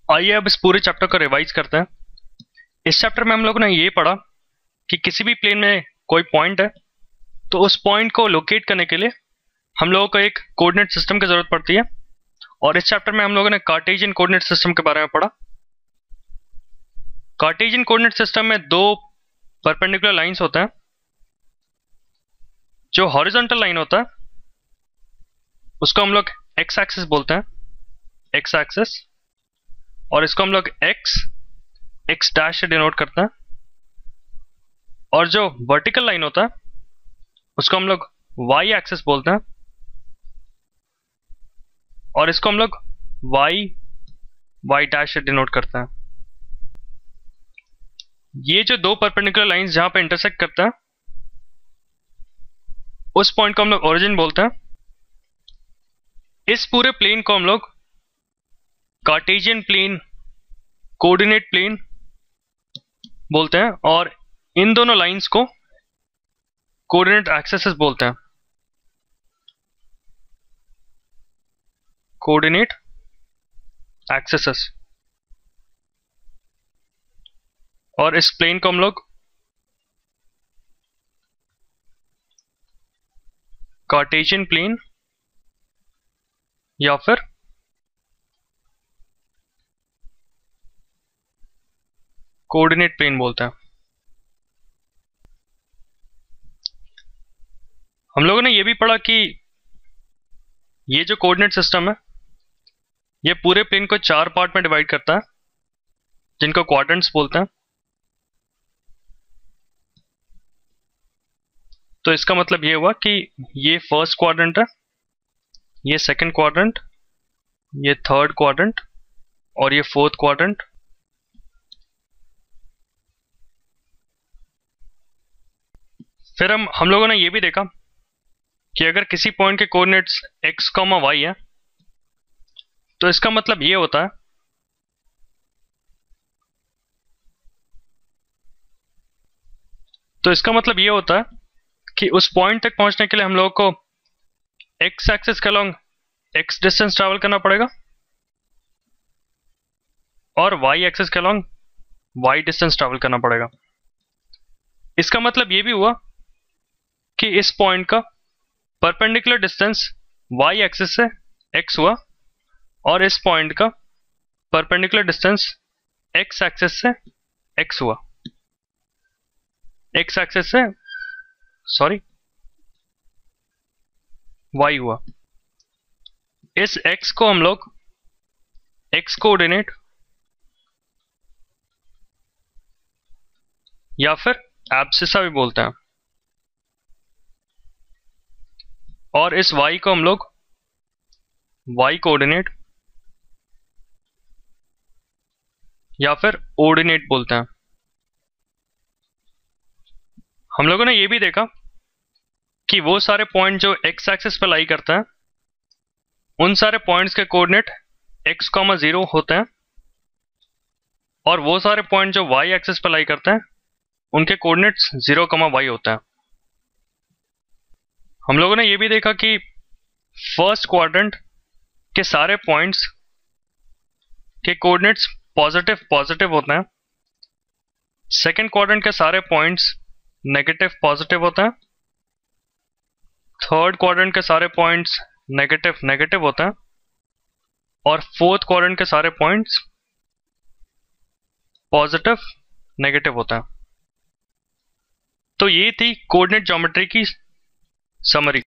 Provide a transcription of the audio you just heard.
आइए अब इस पूरे चैप्टर को रिवाइज करते हैं। इस चैप्टर में हम लोगों ने ये पढ़ा कि किसी भी प्लेन में कोई पॉइंट है तो उस पॉइंट को लोकेट करने के लिए हम लोगों को एक कोऑर्डिनेट सिस्टम की जरूरत पड़ती है। और इस चैप्टर में हम लोगों ने कार्टेशियन कोऑर्डिनेट सिस्टम के बारे में पढ़ा। कार्टेशियन कोऑर्डिनेट सिस्टम में दो परपेंडिकुलर लाइंस होते हैं। जो हॉरिजॉन्टल लाइन होता है उसको हम लोग एक्स एक्सिस बोलते हैं, एक्स एक्सिस, और इसको हम लोग एक्स डैश से डिनोट करते हैं। और जो वर्टिकल लाइन होता है उसको हम लोग वाई एक्सिस बोलते हैं, और इसको हम लोग वाई डैश से डिनोट करते हैं। ये जो दो परपेंडिकुलर लाइंस जहां पे इंटरसेक्ट करता है उस पॉइंट को हम लोग ओरिजिन बोलते हैं। इस पूरे प्लेन को हम लोग कार्टेशियन प्लेन, कोऑर्डिनेट प्लेन बोलते हैं, और इन दोनों लाइंस को कोऑर्डिनेट एक्सिस बोलते हैं, कोऑर्डिनेट एक्सिस। और इस प्लेन को हम लोग कार्टेशियन प्लेन या फिर कोऑर्डिनेट प्लेन बोलते हैं। हम लोगों ने यह भी पढ़ा कि ये जो कोऑर्डिनेट सिस्टम है ये पूरे प्लेन को चार पार्ट में डिवाइड करता है जिनको क्वाड्रेंट्स बोलते हैं। तो इसका मतलब ये हुआ कि ये फर्स्ट क्वाड्रेंट है, ये सेकंड क्वाड्रेंट, ये थर्ड क्वाड्रेंट और ये फोर्थ क्वाड्रेंट। फिर हम लोगों ने ये भी देखा कि अगर किसी पॉइंट के कोऑर्डिनेट्स x, y है तो इसका मतलब ये होता है कि उस पॉइंट तक पहुंचने के लिए हम लोगों को x एक्सिस के अलोंग x डिस्टेंस ट्रैवल करना पड़ेगा और y एक्सिस के अलोंग y डिस्टेंस ट्रैवल करना पड़ेगा। इसका मतलब ये भी हुआ कि इस पॉइंट का परपेंडिकुलर डिस्टेंस y एक्सिस से x हुआ और इस पॉइंट का परपेंडिकुलर डिस्टेंस x एक्सिस से x हुआ, x एक्सिस से y हुआ। इस x को हम लोग x कोऑर्डिनेट या फिर एब्सिसा भी बोलते हैं, और इस y को हम लोग y कोऑर्डिनेट या फिर ऑर्डिनेट बोलते हैं। हम लोगों ने यह भी देखा कि वो सारे पॉइंट जो x एक्सिस पर लाई करता है उन सारे पॉइंट्स के कोऑर्डिनेट x, 0 होते हैं, और वो सारे पॉइंट जो y एक्सिस पर लाई करते हैं उनके कोऑर्डिनेट्स 0, y होते हैं। हम लोगों ने यह भी देखा कि फर्स्ट क्वाड्रेंट के सारे पॉइंट्स के कोऑर्डिनेट्स पॉजिटिव होते हैं, सेकंड क्वाड्रेंट के सारे पॉइंट्स नेगेटिव होते हैं, थर्ड क्वाड्रेंट के सारे पॉइंट्स नेगेटिव होते हैं, और फोर्थ क्वाड्रेंट के सारे पॉइंट्स नेगेटिव होते हैं। तो ये थी कोऑर्डिनेट ज्योमेट्री की समरी।